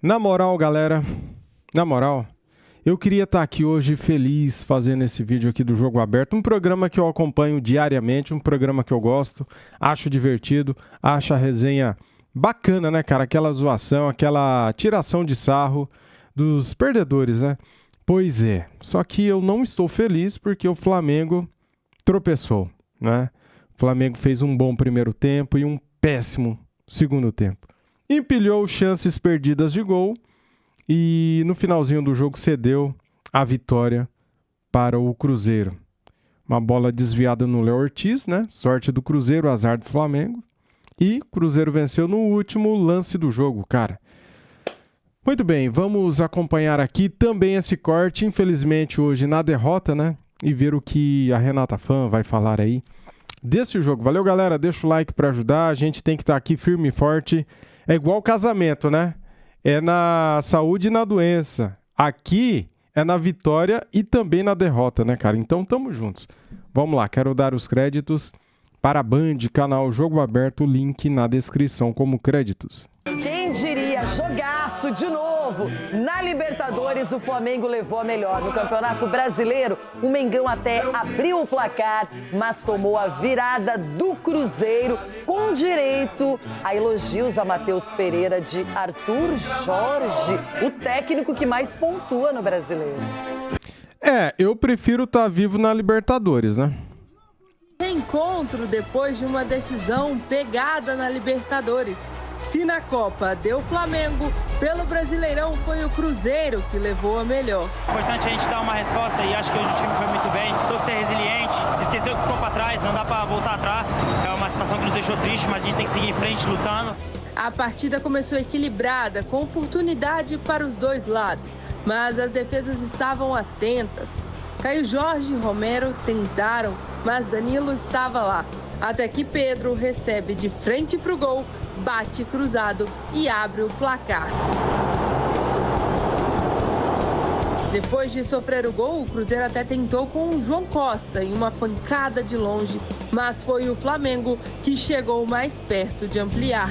Na moral, galera, eu queria estar aqui hoje feliz fazendo esse vídeo aqui do Jogo Aberto, um programa que eu acompanho diariamente, um programa que eu gosto, acho divertido, acho a resenha bacana, né, cara? Aquela zoação, aquela tiração de sarro dos perdedores, né? Pois é, só que eu não estou feliz porque o Flamengo tropeçou, né? O Flamengo fez um bom primeiro tempo e um péssimo segundo tempo. Empilhou chances perdidas de gol e no finalzinho do jogo cedeu a vitória para o Cruzeiro. Uma bola desviada no Léo Ortiz, né? Sorte do Cruzeiro, azar do Flamengo. E o Cruzeiro venceu no último lance do jogo, cara. Muito bem, vamos acompanhar aqui também esse corte, infelizmente hoje na derrota, né? E ver o que a Renata Fã vai falar aí desse jogo. Valeu, galera, deixa o like para ajudar, a gente tem que estar aqui firme e forte. É igual casamento, né? É na saúde e na doença. Aqui é na vitória e também na derrota, né, cara? Então, tamo juntos. Vamos lá, quero dar os créditos para a Band, canal Jogo Aberto, link na descrição como créditos. Quem diria, jogaço de novo! Na Libertadores, o Flamengo levou a melhor. No Campeonato Brasileiro, o Mengão até abriu o placar, mas tomou a virada do Cruzeiro, com direito a elogios a Matheus Pereira de Arthur Jorge, o técnico que mais pontua no Brasileiro. Eu prefiro estar vivo na Libertadores, né? Reencontro depois de uma decisão pegada na Libertadores. Se na Copa deu Flamengo, pelo Brasileirão foi o Cruzeiro que levou a melhor. É importante a gente dar uma resposta e acho que hoje o time foi muito bem. Soube ser resiliente, esqueceu que ficou para trás, não dá para voltar atrás. É uma situação que nos deixou triste, mas a gente tem que seguir em frente lutando. A partida começou equilibrada, com oportunidade para os dois lados, mas as defesas estavam atentas. Caio Jorge e Romero tentaram, mas Danilo estava lá. Até que Pedro recebe de frente para o gol, bate cruzado e abre o placar. Depois de sofrer o gol, o Cruzeiro até tentou com o João Costa em uma pancada de longe, mas foi o Flamengo que chegou mais perto de ampliar.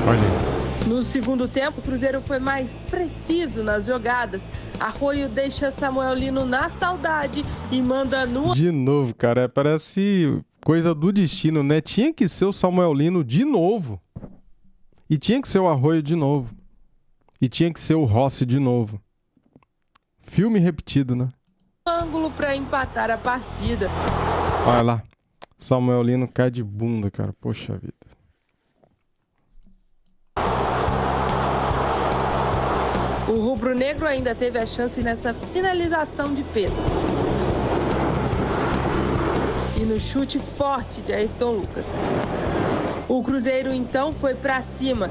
Olha. No segundo tempo, o Cruzeiro foi mais preciso nas jogadas. Arroio deixa Samuel Lino na saudade e manda no... De novo, cara, parece coisa do destino, né? Tinha que ser o Samuel Lino de novo. E tinha que ser o Arroio de novo. E tinha que ser o Rossi de novo. Filme repetido, né? Ângulo para empatar a partida. Olha lá. Samuel Lino cai de bunda, cara. Poxa vida. O rubro-negro ainda teve a chance nessa finalização de Pedro. E no chute forte de Ayrton Lucas. O Cruzeiro então foi para cima.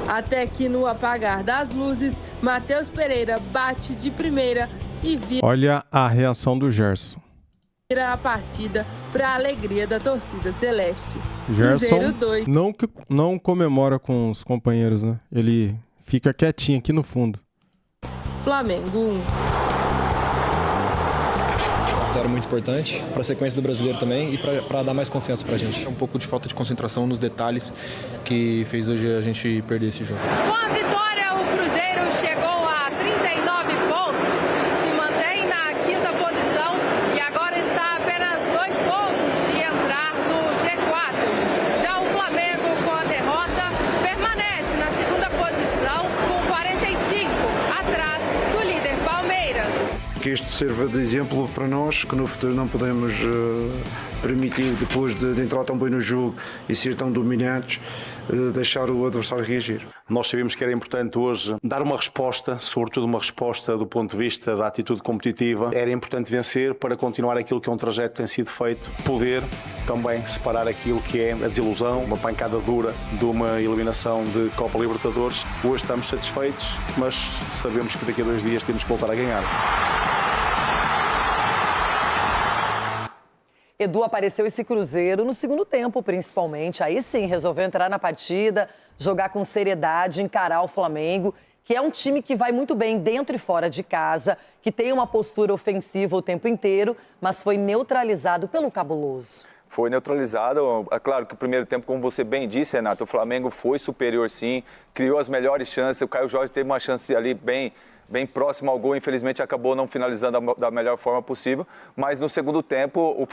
Até que no apagar das luzes, Matheus Pereira bate de primeira e vira... Olha a reação do Gerson. Vira a partida para a alegria da torcida celeste. Gerson Cruzeiro 2. Não comemora com os companheiros, né? Ele fica quietinho aqui no fundo. Flamengo 1. Vitória muito importante para a sequência do brasileiro também e para dar mais confiança para a gente. Um pouco de falta de concentração nos detalhes que fez hoje a gente perder esse jogo. Com a vitória, o Cruzeiro chegou a 39 pontos, se mantém na quinta posição e agora está a apenas 2 pontos de entrar no G4. Já o Flamengo, com a derrota, permanece na segunda posição com 45, atrás do líder Palmeiras. Que isto sirva de exemplo para nós, que no futuro não podemos permitir, depois de entrar tão bem no jogo e ser tão dominantes, deixar o adversário reagir. Nós sabíamos que era importante hoje dar uma resposta, sobretudo uma resposta do ponto de vista da atitude competitiva. Era importante vencer para continuar aquilo que é um trajeto que tem sido feito, poder também separar aquilo que é a desilusão, uma pancada dura de uma eliminação de Copa Libertadores. Hoje estamos satisfeitos, mas sabemos que daqui a 2 dias temos que voltar a ganhar. Edu, apareceu esse Cruzeiro no segundo tempo, principalmente. Aí sim, resolveu entrar na partida, jogar com seriedade, encarar o Flamengo, que é um time que vai muito bem dentro e fora de casa, que tem uma postura ofensiva o tempo inteiro, mas foi neutralizado pelo Cabuloso. foi neutralizado. É claro que o primeiro tempo, como você bem disse, Renato, o Flamengo foi superior sim, criou as melhores chances, o Caio Jorge teve uma chance ali bem próximo ao gol, infelizmente acabou não finalizando da melhor forma possível, mas no segundo tempo o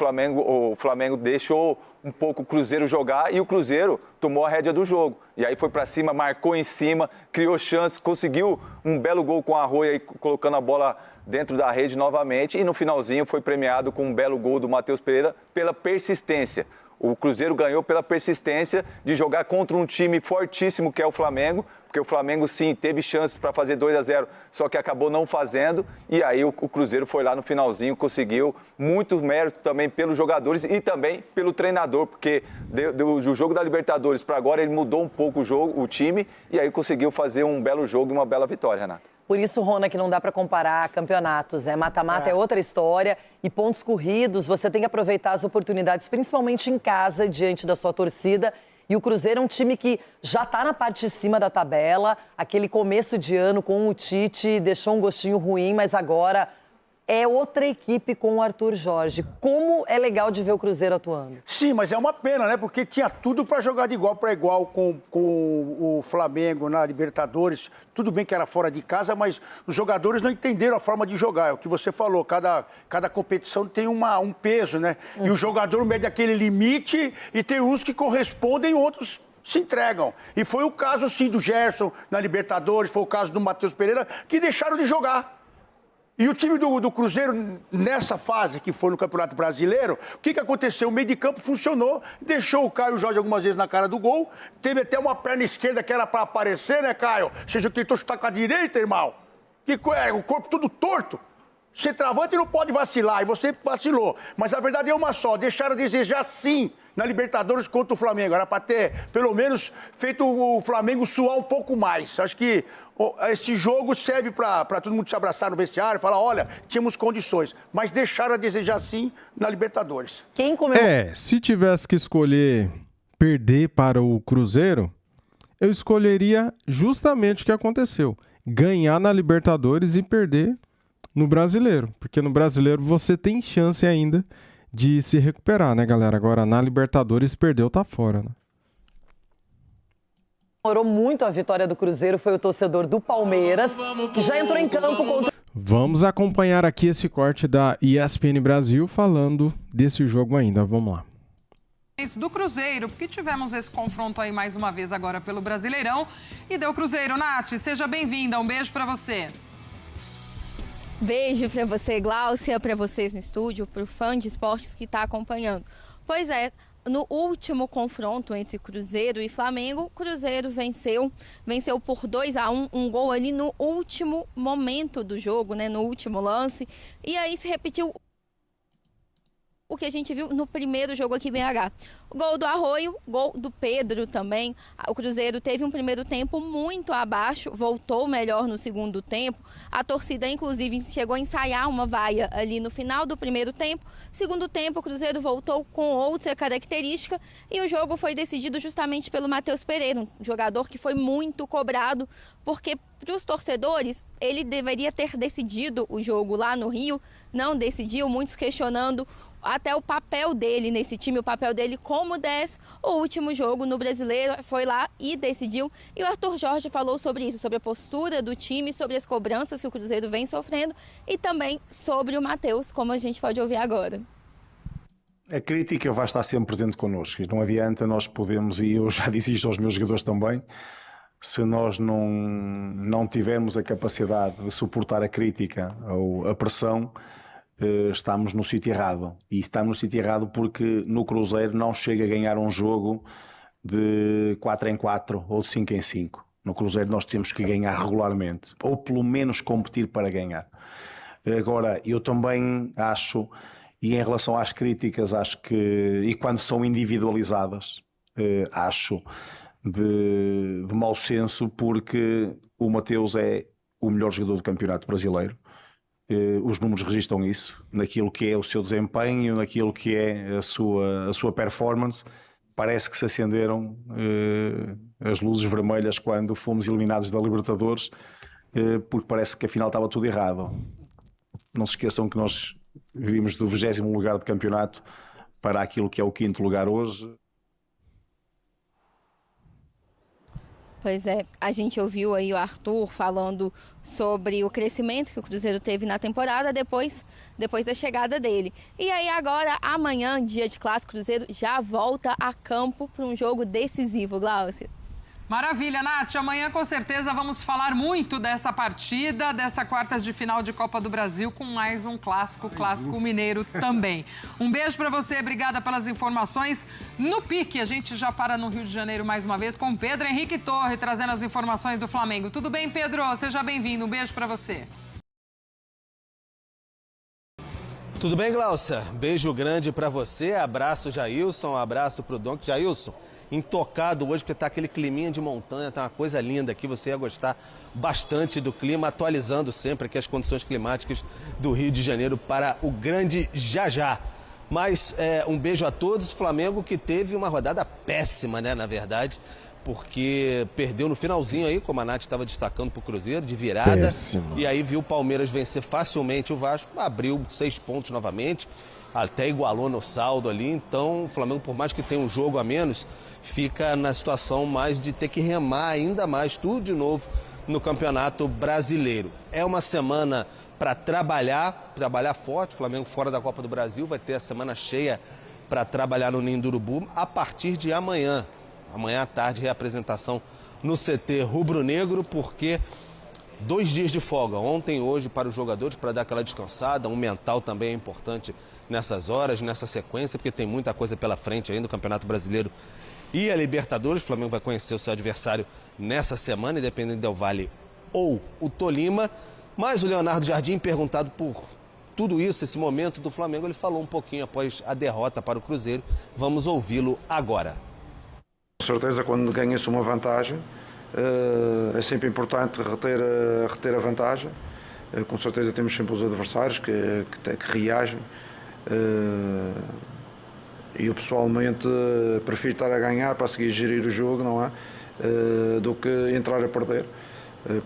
Flamengo deixou um pouco o Cruzeiro jogar e o Cruzeiro tomou a rédea do jogo. E aí foi para cima, marcou em cima, criou chance, conseguiu um belo gol com a Arroio, aí, colocando a bola dentro da rede novamente, e no finalzinho foi premiado com um belo gol do Matheus Pereira pela persistência. O Cruzeiro ganhou pela persistência de jogar contra um time fortíssimo que é o Flamengo, porque o Flamengo sim teve chances para fazer 2-0, só que acabou não fazendo, e aí o Cruzeiro foi lá no finalzinho, conseguiu muito mérito também pelos jogadores e também pelo treinador, porque do jogo da Libertadores para agora ele mudou um pouco o time, e aí conseguiu fazer um belo jogo e uma bela vitória, Renato. Por isso, Rona, que não dá para comparar campeonatos, né? Mata-mata é outra história e pontos corridos, você tem que aproveitar as oportunidades, principalmente em casa, diante da sua torcida. E o Cruzeiro é um time que já está na parte de cima da tabela. Aquele começo de ano com o Tite deixou um gostinho ruim, mas agora é outra equipe com o Arthur Jorge. Como é legal de ver o Cruzeiro atuando. Sim, mas é uma pena, né? Porque tinha tudo para jogar de igual para igual com o Flamengo na Libertadores. Tudo bem que era fora de casa, mas os jogadores não entenderam a forma de jogar. É o que você falou, cada competição tem um peso, né? E o jogador mede aquele limite e tem uns que correspondem, outros se entregam. E foi o caso, sim, do Gerson na Libertadores, foi o caso do Matheus Pereira, que deixaram de jogar. E o time do Cruzeiro, nessa fase que foi no Campeonato Brasileiro, o que aconteceu? O meio de campo funcionou, deixou o Caio Jorge algumas vezes na cara do gol, teve até uma perna esquerda que era para aparecer, né, Caio? Ou seja, tentou chutar com a direita, irmão. O corpo tudo torto. Ser travante não pode vacilar, e você vacilou. Mas a verdade é uma só, deixaram a desejar sim na Libertadores contra o Flamengo. Era para ter, pelo menos, feito o Flamengo suar um pouco mais. Acho que esse jogo serve para todo mundo se abraçar no vestiário e falar, olha, tínhamos condições. Mas deixaram a desejar sim na Libertadores. Se tivesse que escolher perder para o Cruzeiro, eu escolheria justamente o que aconteceu. Ganhar na Libertadores e perder no Brasileiro, porque no Brasileiro você tem chance ainda de se recuperar, né, galera? Agora, na Libertadores, perdeu, tá fora, né? Demorou muito a vitória do Cruzeiro, foi o torcedor do Palmeiras, que já entrou em campo contra... Vamos acompanhar aqui esse corte da ESPN Brasil falando desse jogo ainda, vamos lá. Do Cruzeiro, porque tivemos esse confronto aí mais uma vez agora pelo Brasileirão, e deu Cruzeiro. Nath, seja bem-vinda, um beijo pra você. Beijo para você, Gláucia, para vocês no estúdio, para o fã de esportes que está acompanhando. Pois é, no último confronto entre Cruzeiro e Flamengo, Cruzeiro venceu por 2-1, um gol ali no último momento do jogo, né, no último lance. E aí se repetiu o que a gente viu no primeiro jogo aqui em BH. Gol do Arroio, gol do Pedro também. O Cruzeiro teve um primeiro tempo muito abaixo, voltou melhor no segundo tempo. A torcida, inclusive, chegou a ensaiar uma vaia ali no final do primeiro tempo. Segundo tempo, o Cruzeiro voltou com outra característica e o jogo foi decidido justamente pelo Matheus Pereira, um jogador que foi muito cobrado, porque para os torcedores, ele deveria ter decidido o jogo lá no Rio, não decidiu, muitos questionando até o papel dele nesse time, o papel dele como 10. O último jogo no Brasileiro foi lá e decidiu. E o Arthur Jorge falou sobre isso, sobre a postura do time, sobre as cobranças que o Cruzeiro vem sofrendo e também sobre o Matheus, como a gente pode ouvir agora. A crítica vai estar sempre presente connosco. Não adianta, nós podemos, e eu já disse isto aos meus jogadores também, se nós não tivermos a capacidade de suportar a crítica ou a pressão, estamos no sítio errado. E estamos no sítio errado porque no Cruzeiro não chega a ganhar um jogo de 4-4 ou de 5-5. No Cruzeiro nós temos que ganhar regularmente, ou pelo menos competir para ganhar. Agora, eu também acho, e em relação às críticas, acho que, e quando são individualizadas, acho de mau senso, porque o Matheus é o melhor jogador do Campeonato Brasileiro. Os números registram isso, naquilo que é o seu desempenho, naquilo que é a sua performance. Parece que se acenderam as luzes vermelhas quando fomos eliminados da Libertadores, porque parece que afinal estava tudo errado. Não se esqueçam que nós vimos do 20º lugar do campeonato para aquilo que é o 5º lugar hoje. Pois é, a gente ouviu aí o Arthur falando sobre o crescimento que o Cruzeiro teve na temporada depois da chegada dele. E aí agora, amanhã, dia de clássico, o Cruzeiro já volta a campo para um jogo decisivo, Glaucio. Maravilha, Nath. Amanhã, com certeza, vamos falar muito dessa partida, desta quartas de final de Copa do Brasil, com mais um clássico mineiro também. Um beijo para você, obrigada pelas informações. No pique, a gente já para no Rio de Janeiro mais uma vez com Pedro Henrique Torre, trazendo as informações do Flamengo. Tudo bem, Pedro? Seja bem-vindo. Um beijo para você. Tudo bem, Glaucia? Beijo grande para você, abraço, Jailson, abraço pro Donk. Jailson, intocado hoje, porque tá aquele climinha de montanha, tá uma coisa linda aqui, você ia gostar bastante do clima, atualizando sempre aqui as condições climáticas do Rio de Janeiro para o grande Jajá. Mas um beijo a todos, Flamengo que teve uma rodada péssima, né, na verdade, porque perdeu no finalzinho aí, como a Nath estava destacando pro Cruzeiro, de virada. Péssimo. E aí viu o Palmeiras vencer facilmente o Vasco, abriu 6 pontos novamente, até igualou no saldo ali, então o Flamengo, por mais que tenha um jogo a menos, fica na situação mais de ter que remar ainda mais tudo de novo no Campeonato Brasileiro. É uma semana para trabalhar forte, o Flamengo fora da Copa do Brasil, vai ter a semana cheia para trabalhar no Ninho do Urubu a partir de amanhã. Amanhã à tarde, reapresentação no CT rubro-negro, porque 2 dias de folga, ontem e hoje, para os jogadores, para dar aquela descansada, um mental também é importante nessas horas, nessa sequência, porque tem muita coisa pela frente ainda, o Campeonato Brasileiro e a Libertadores. O Flamengo vai conhecer o seu adversário nessa semana, independente Del Valle ou o Tolima. Mas o Leonardo Jardim, perguntado por tudo isso, esse momento do Flamengo, ele falou um pouquinho após a derrota para o Cruzeiro. Vamos ouvi-lo agora. Com certeza, quando ganha-se uma vantagem, é sempre importante reter a vantagem. Com certeza temos sempre os adversários que reagem. E eu pessoalmente prefiro estar a ganhar para seguir gerir o jogo, não é? Do que entrar a perder.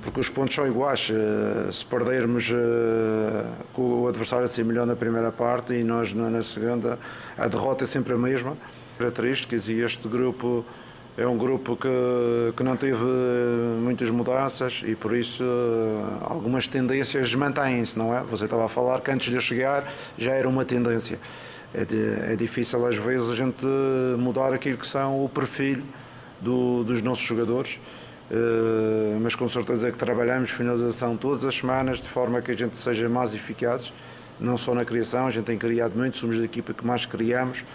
Porque os pontos são iguais. Se perdermos com o adversário assim melhor na primeira parte e nós na segunda, a derrota é sempre a mesma. Características, e este grupo é um grupo que não teve muitas mudanças e por isso algumas tendências mantêm-se, não é? Você estava a falar que antes de eu chegar já era uma tendência. É difícil às vezes a gente mudar aquilo que são o perfil dos nossos jogadores, mas com certeza que trabalhamos finalização todas as semanas de forma que a gente seja mais eficazes, não só na criação, a gente tem criado muito, somos a equipa que mais criamos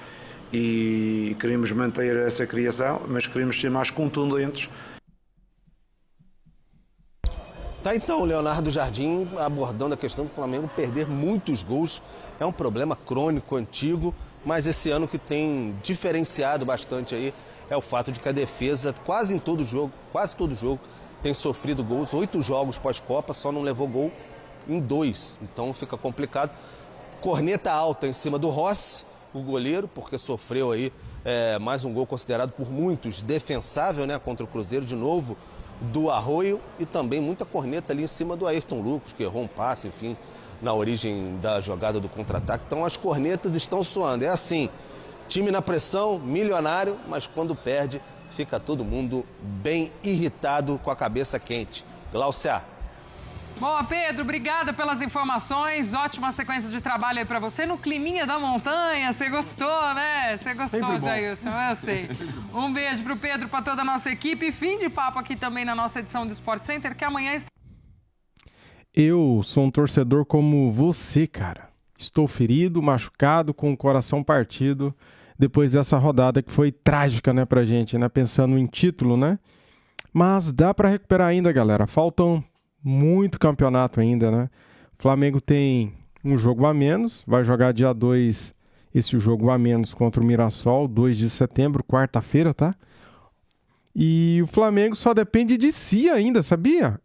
e queremos manter essa criação, mas queremos ser mais contundentes. Tá, então, o Leonardo Jardim abordando a questão do Flamengo perder muitos gols. É um problema crônico, antigo, mas esse ano que tem diferenciado bastante aí é o fato de que a defesa, quase todo jogo, tem sofrido gols. 8 jogos pós-Copa, só não levou gol em 2, então fica complicado. Corneta alta em cima do Rossi, o goleiro, porque sofreu aí mais um gol considerado por muitos defensável, né, contra o Cruzeiro, de novo, do Arroio, e também muita corneta ali em cima do Ayrton Lucas, que errou um passe, enfim, na origem da jogada do contra-ataque. Então as cornetas estão soando. É assim, time na pressão, milionário, mas quando perde, fica todo mundo bem irritado, com a cabeça quente. Glaucia. Boa, Pedro, obrigada pelas informações, ótima sequência de trabalho aí pra você, no climinha da montanha, você gostou, né? Você gostou, Jailson, eu sei. Um beijo pro Pedro, pra toda a nossa equipe, fim de papo aqui também na nossa edição do Sport Center, que amanhã está... Eu sou um torcedor como você, cara. Estou ferido, machucado, com o coração partido, depois dessa rodada que foi trágica, né, pra gente, né? Pensando em título, né? Mas dá pra recuperar ainda, galera, faltam muito campeonato ainda, né? O Flamengo tem um jogo a menos, vai jogar dia 2 esse jogo a menos contra o Mirassol, 2 de setembro, quarta-feira, tá? E o Flamengo só depende de si ainda, sabia?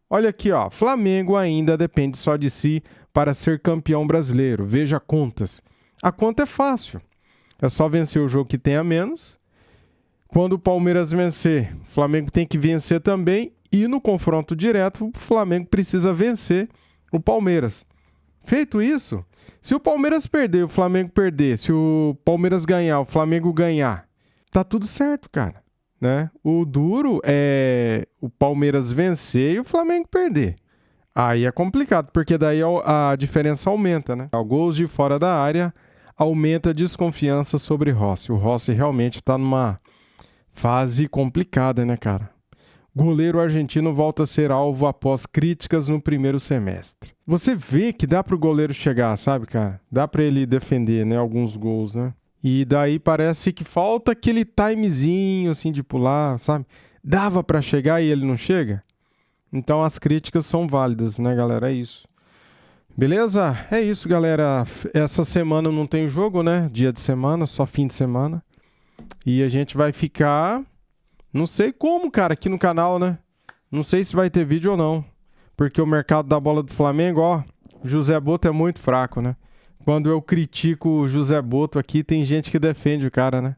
Olha aqui, ó, Flamengo ainda depende só de si para ser campeão brasileiro. Veja contas. A conta é fácil. É só vencer o jogo que tem a menos. Quando o Palmeiras vencer, o Flamengo tem que vencer também. E no confronto direto, o Flamengo precisa vencer o Palmeiras. Feito isso, se o Palmeiras perder, o Flamengo perder, se o Palmeiras ganhar, o Flamengo ganhar, tá tudo certo, cara, né? O duro é o Palmeiras vencer e o Flamengo perder. Aí é complicado, porque daí a diferença aumenta, né? O gols de fora da área aumenta a desconfiança sobre Rossi. O Rossi realmente está numa fase complicada, né, cara? Goleiro argentino volta a ser alvo após críticas no primeiro semestre. Você vê que dá pro goleiro chegar, sabe, cara? Dá para ele defender, né, alguns gols, né? E daí parece que falta aquele timezinho, assim, de pular, sabe? Dava para chegar e ele não chega? Então as críticas são válidas, né, galera? É isso. Beleza? É isso, galera. Essa semana não tem jogo, né? Dia de semana, só fim de semana. E a gente vai ficar... Não sei como, cara, aqui no canal, né? Não sei se vai ter vídeo ou não. Porque o mercado da bola do Flamengo, ó, o José Boto é muito fraco, né? Quando eu critico o José Boto aqui, tem gente que defende o cara, né?